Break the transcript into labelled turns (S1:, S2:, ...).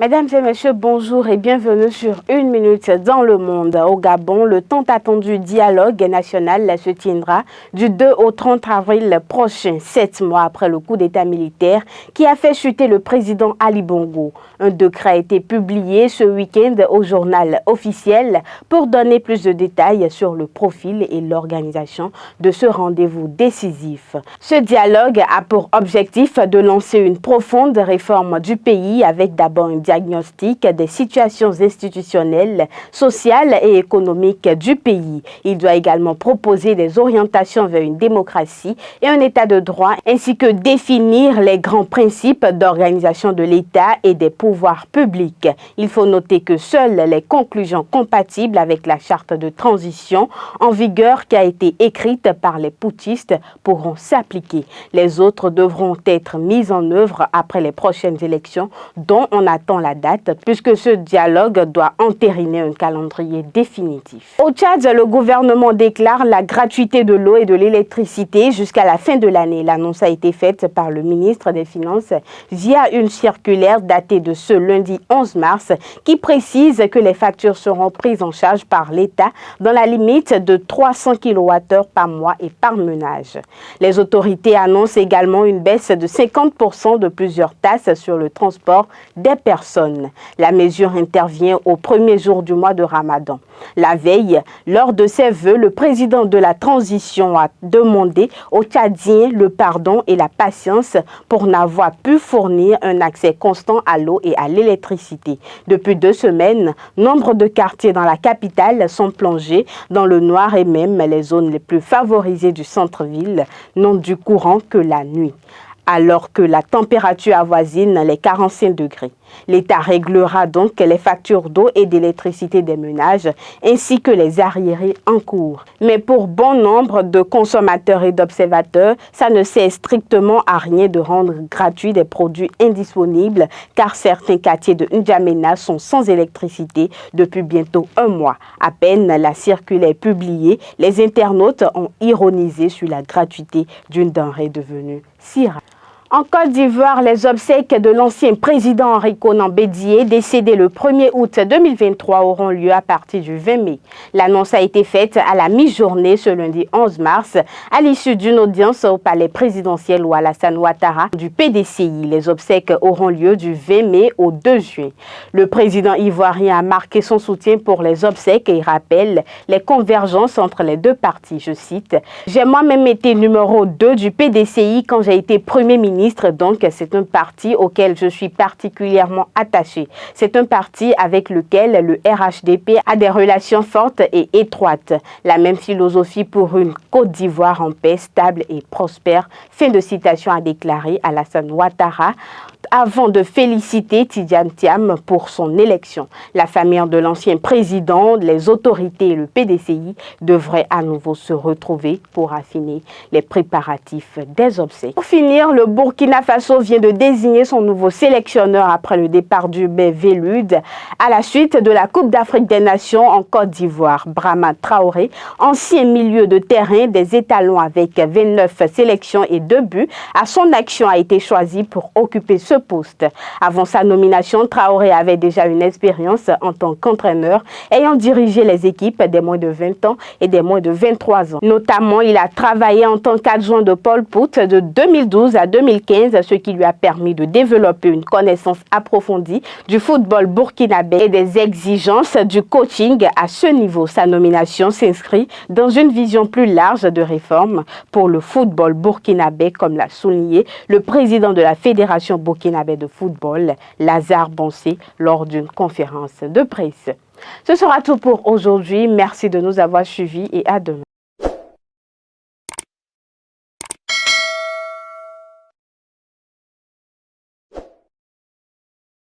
S1: Mesdames et messieurs, bonjour et bienvenue sur Une minute dans le monde. Au Gabon, le tant attendu dialogue national se tiendra du 2 au 30 avril prochain, 7 mois après le coup d'État militaire qui a fait chuter le président Ali Bongo. Un décret a été publié ce week-end au journal officiel pour donner plus de détails sur le profil et l'organisation de ce rendez-vous décisif. Ce dialogue a pour objectif de lancer une profonde réforme du pays avec d'abord un diagnostic des situations institutionnelles, sociales et économiques du pays. Il doit également proposer des orientations vers une démocratie et un état de droit, ainsi que définir les grands principes d'organisation de l'État et des pouvoirs publics. Il faut noter que seules les conclusions compatibles avec la charte de transition en vigueur qui a été écrite par les putschistes pourront s'appliquer. Les autres devront être mises en œuvre après les prochaines élections dont on attend la date puisque ce dialogue doit entériner un calendrier définitif. Au Tchad, le gouvernement déclare la gratuité de l'eau et de l'électricité jusqu'à la fin de l'année. L'annonce a été faite par le ministre des Finances via une circulaire datée de ce lundi 11 mars qui précise que les factures seront prises en charge par l'État dans la limite de 300 kWh par mois et par ménage. Les autorités annoncent également une baisse de 50% de plusieurs taxes sur le transport des personnes. La mesure intervient au premier jour du mois de Ramadan. La veille, lors de ses vœux, le président de la transition a demandé aux Tchadiens le pardon et la patience pour n'avoir pu fournir un accès constant à l'eau et à l'électricité. Depuis 2 semaines, nombre de quartiers dans la capitale sont plongés dans le noir et même les zones les plus favorisées du centre-ville n'ont du courant que la nuit, alors que la température avoisine les 45 degrés. L'État réglera donc les factures d'eau et d'électricité des ménages ainsi que les arriérés en cours. Mais pour bon nombre de consommateurs et d'observateurs, ça ne sert strictement à rien de rendre gratuit des produits indisponibles car certains quartiers de N'Djamena sont sans électricité depuis bientôt 1 mois. À peine la circulaire est publiée, les internautes ont ironisé sur la gratuité d'une denrée devenue si rare. En Côte d'Ivoire, les obsèques de l'ancien président Henri Konan Bédié, décédé le 1er août 2023, auront lieu à partir du 20 mai. L'annonce a été faite à la mi-journée ce lundi 11 mars, à l'issue d'une audience au palais présidentiel où Alassane Ouattara du PDCI. Les obsèques auront lieu du 20 mai au 2 juin. Le président ivoirien a marqué son soutien pour les obsèques et rappelle les convergences entre les deux partis. Je cite, « J'ai moi-même été numéro 2 du PDCI quand j'ai été Premier ministre. Donc, c'est un parti auquel je suis particulièrement attaché. C'est un parti avec lequel le RHDP a des relations fortes et étroites. La même philosophie pour une Côte d'Ivoire en paix, stable et prospère. » Fin de citation, a déclaré Alassane Ouattara avant de féliciter Tidiane Thiam pour son élection. La famille de l'ancien président, les autorités et le PDCI devraient à nouveau se retrouver pour affiner les préparatifs des obsèques. Pour finir, le Burkina Faso vient de désigner son nouveau sélectionneur après le départ du Vélud à la suite de la Coupe d'Afrique des Nations en Côte d'Ivoire. Brahma Traoré, ancien milieu de terrain des étalons avec 29 sélections et 2 buts, à son action a été choisi pour occuper ce poste. Avant sa nomination, Traoré avait déjà une expérience en tant qu'entraîneur, ayant dirigé les équipes des moins de 20 ans et des moins de 23 ans. Notamment, il a travaillé en tant qu'adjoint de Paul Pout de 2012 à 2015, ce qui lui a permis de développer une connaissance approfondie du football burkinabé et des exigences du coaching à ce niveau. Sa nomination s'inscrit dans une vision plus large de réforme pour le football burkinabé, comme l'a souligné le président de la Fédération burkinabé de football, Lazare Bonsé, lors d'une conférence de presse. Ce sera tout pour aujourd'hui. Merci de nous avoir suivis et à demain.